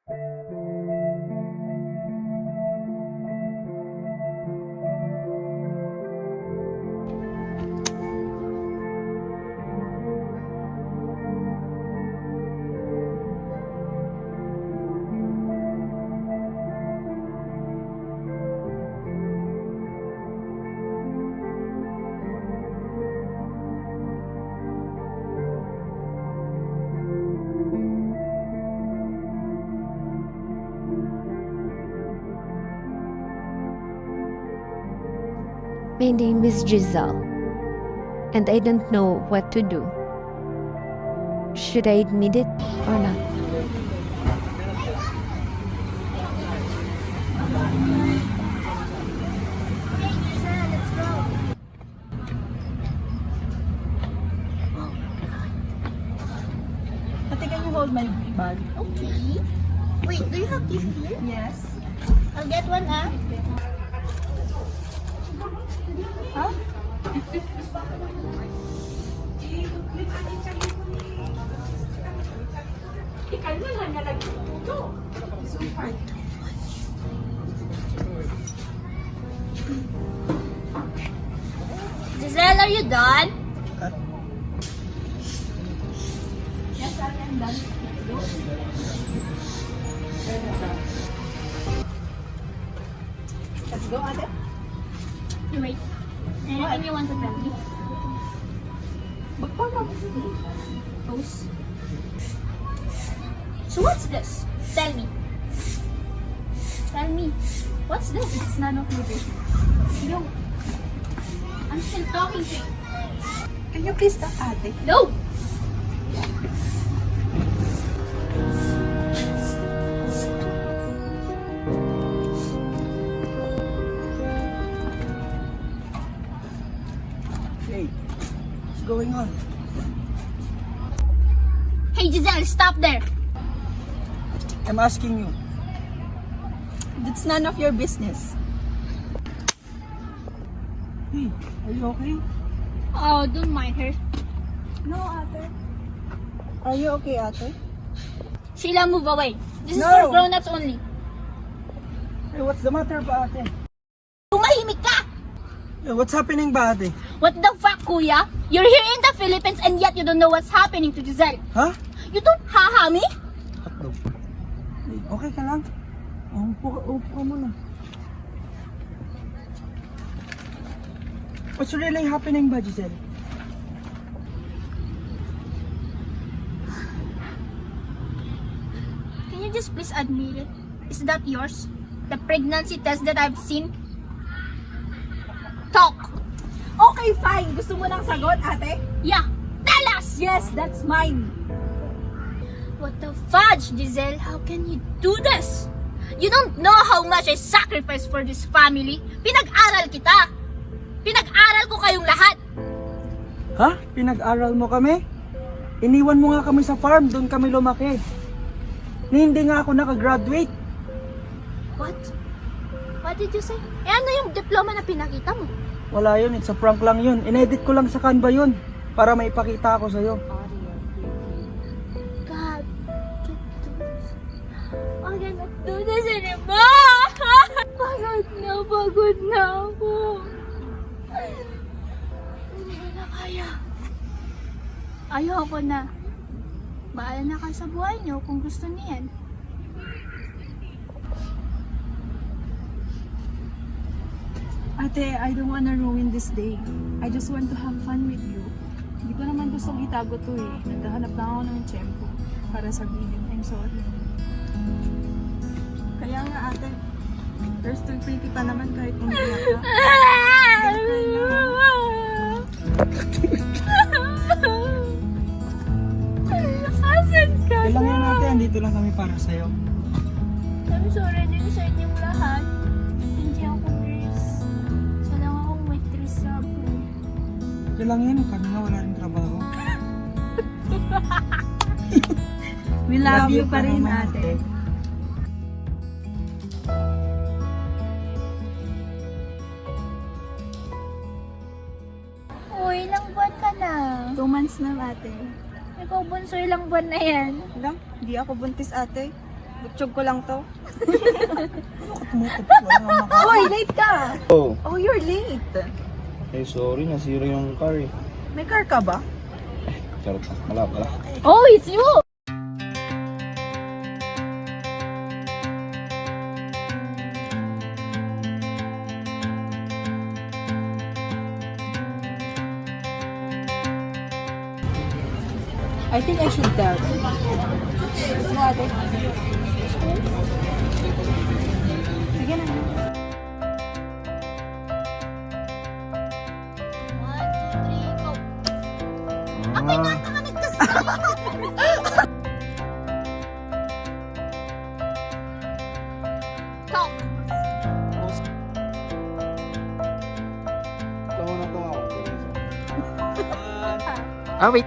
My name is Giselle, and I don't know what to do. Should I admit it or not? Ate, can you hold my bag? Okay. Wait, do you have tissue here? Yes. I'll get one, ah. Huh? Giselle, are you done? Yes, I am done. Let's go, ate. Wait. Anything you want to tell me? Post. So what's this? Tell me. Tell me. What's this? It's none of your business. No. I'm still talking to you. Can you please stop, ate? No! Hey, what's going on? Hey Giselle, stop there! I'm asking you. It's none of your business. Hey, are you okay? Oh, don't mind her. No, ate. Are you okay, ate? Sheila, move away. This is No. for grown-ups only. Hey, what's the matter ba, ate? Tumahimik ka! Hey, what's happening ba, ate? What the fuck, kuya? You're here in the Philippines and yet you don't know what's happening to Giselle. Ha? You don't haha me? Hotdog. Hey, okay ka lang? Upo ka muna. What's really happening ba, Giselle? Can you just please admit it? Is that yours? The pregnancy test that I've seen? Talk! Okay, fine. Gusto mo ng sagot, ate? Yeah! Tell us! Yes, that's mine. What the fudge, Giselle? How can you do this? You don't know how much I sacrificed for this family. Pinag-aral kita. Pinag-aral ko kayong lahat. Ha? Pinag-aral mo kami? Iniwan mo nga kami sa farm, doon kami lumaki. Hindi nga ako nakagraduate. What? What did you say? Eh ano yung diploma na pinakita mo? Wala yun, it's a prank lang yun. Inedit ko lang sa Canva yun para maipakita ako sa'yo. God, I cannot do this anymore. Pagod na ako. Hindi ko na kaya. Ayoko na. Bahala na ka sa buhay niyo kung gusto niyan. Ate, I don't wanna ruin this day. I just want to have fun with you. Hindi ko naman gustong itago to eh. Naghahanap lang ako ng tiyempo para sabihin, I'm sorry. Kaya nga ate, you're still pretty pa naman kahit umiyak ka. Asan ka Kailang yan na? natin, andito lang kami para sa'yo. I'm sorry din sa inyong lahat. Hindi ako nurse. Isa lang akong waitress sa abroad. Kailang yan, kami nga wala rin trabaho. We love you pa rin naman, ate. Uy, ilang buwan ka na? 2 months na ate. Ikaw bunso, ilang buwan na yan? Lang, hindi ako buntis ate. Butsyog ko lang to. Wala nga maka... Hoy, late ka! Oh, Oh, you're late. eh sorry, nasira yung car eh. May car ka ba? Charot na, wala pala. Oh, it's you! I think I should tell. Gusto mo ate? Sige na. 1, 2, 3, go! Abay, nakakanag kasi! Talk! Ikaw na to ako. Ah, wait.